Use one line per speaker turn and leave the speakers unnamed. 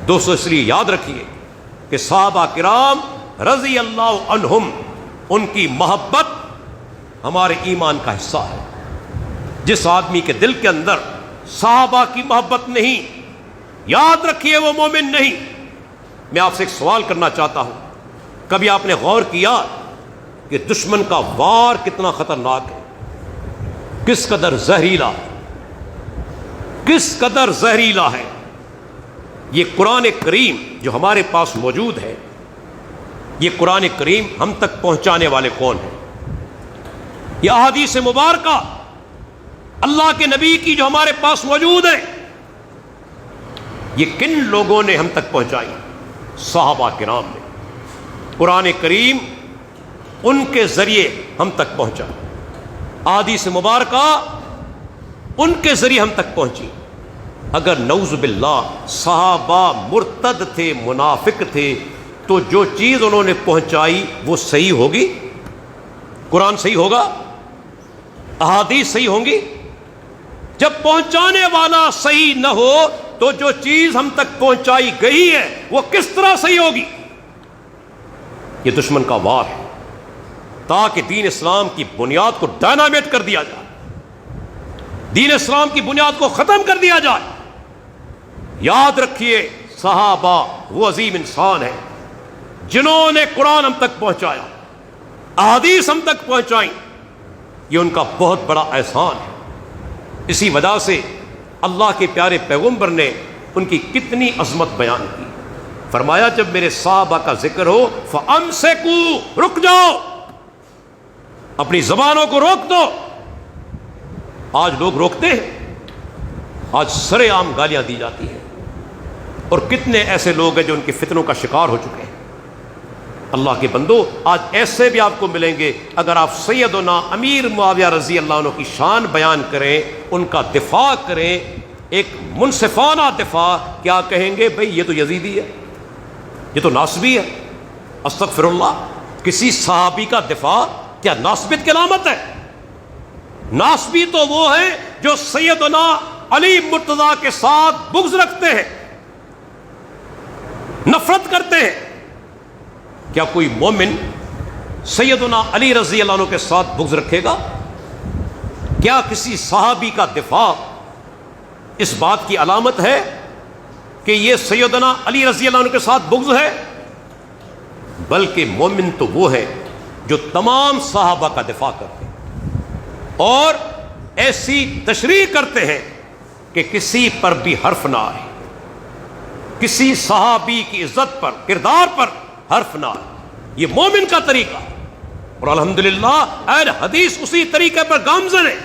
دوستو اس لیے یاد رکھیے کہ صحابہ کرام رضی اللہ عنہم، ان کی محبت ہمارے ایمان کا حصہ ہے۔ جس آدمی کے دل کے اندر صحابہ کی محبت نہیں، یاد رکھیے وہ مومن نہیں۔ میں آپ سے ایک سوال کرنا چاہتا ہوں، کبھی آپ نے غور کیا کہ دشمن کا وار کتنا خطرناک ہے، کس قدر زہریلا، کس قدر زہریلا ہے؟ یہ قرآن کریم جو ہمارے پاس موجود ہے، یہ قرآن کریم ہم تک پہنچانے والے کون ہیں؟ یہ احادیث مبارکہ اللہ کے نبی کی جو ہمارے پاس موجود ہے، یہ کن لوگوں نے ہم تک پہنچائی؟ صحابہ کرام نے۔ قرآن کریم ان کے ذریعے ہم تک پہنچا، احادیث مبارکہ ان کے ذریعے ہم تک پہنچی۔ اگر نعوذ باللہ صحابہ مرتد تھے، منافق تھے، تو جو چیز انہوں نے پہنچائی وہ صحیح ہوگی؟ قرآن صحیح ہوگا؟ احادیث صحیح ہوں گی؟ جب پہنچانے والا صحیح نہ ہو تو جو چیز ہم تک پہنچائی گئی ہے وہ کس طرح صحیح ہوگی؟ یہ دشمن کا وار ہے تاکہ دین اسلام کی بنیاد کو ڈائنامیٹ کر دیا جائے، دین اسلام کی بنیاد کو ختم کر دیا جائے۔ یاد رکھیے صحابہ وہ عظیم انسان ہیں جنہوں نے قرآن ہم تک پہنچایا، احادیث ہم تک پہنچائیں، یہ ان کا بہت بڑا احسان ہے۔ اسی وجہ سے اللہ کے پیارے پیغمبر نے ان کی کتنی عظمت بیان کی، فرمایا جب میرے صحابہ کا ذکر ہو فَأَمْسِكُوا، رک جاؤ، اپنی زبانوں کو روک دو۔ آج لوگ روکتے ہیں، آج سرے عام گالیاں دی جاتی ہیں، اور کتنے ایسے لوگ ہیں جو ان کے فتنوں کا شکار ہو چکے ہیں۔ اللہ کے بندو، آج ایسے بھی آپ کو ملیں گے، اگر آپ سیدنا امیر معاویہ رضی اللہ عنہ کی شان بیان کریں، ان کا دفاع کریں، ایک منصفانہ دفاع، کیا کہیں گے؟ بھئی یہ تو یزیدی ہے، یہ تو ناصبی ہے۔ استغفر اللہ، کسی صحابی کا دفاع کیا ناصبیت کی علامت ہے؟ ناصبی تو وہ ہیں جو سیدنا علی مرتضیٰ کے ساتھ بغض رکھتے ہیں، نفرت کرتے ہیں۔ کیا کوئی مومن سیدنا علی رضی اللہ عنہ کے ساتھ بغض رکھے گا؟ کیا کسی صحابی کا دفاع اس بات کی علامت ہے کہ یہ سیدنا علی رضی اللہ عنہ کے ساتھ بغض ہے؟ بلکہ مومن تو وہ ہے جو تمام صحابہ کا دفاع کرتے ہیں اور ایسی تشریح کرتے ہیں کہ کسی پر بھی حرف نہ آئے، کسی صحابی کی عزت پر، کردار پر حرف نہ آئے۔ یہ مومن کا طریقہ، اور الحمدللہ اہل حدیث اسی طریقے پر گامزن ہے۔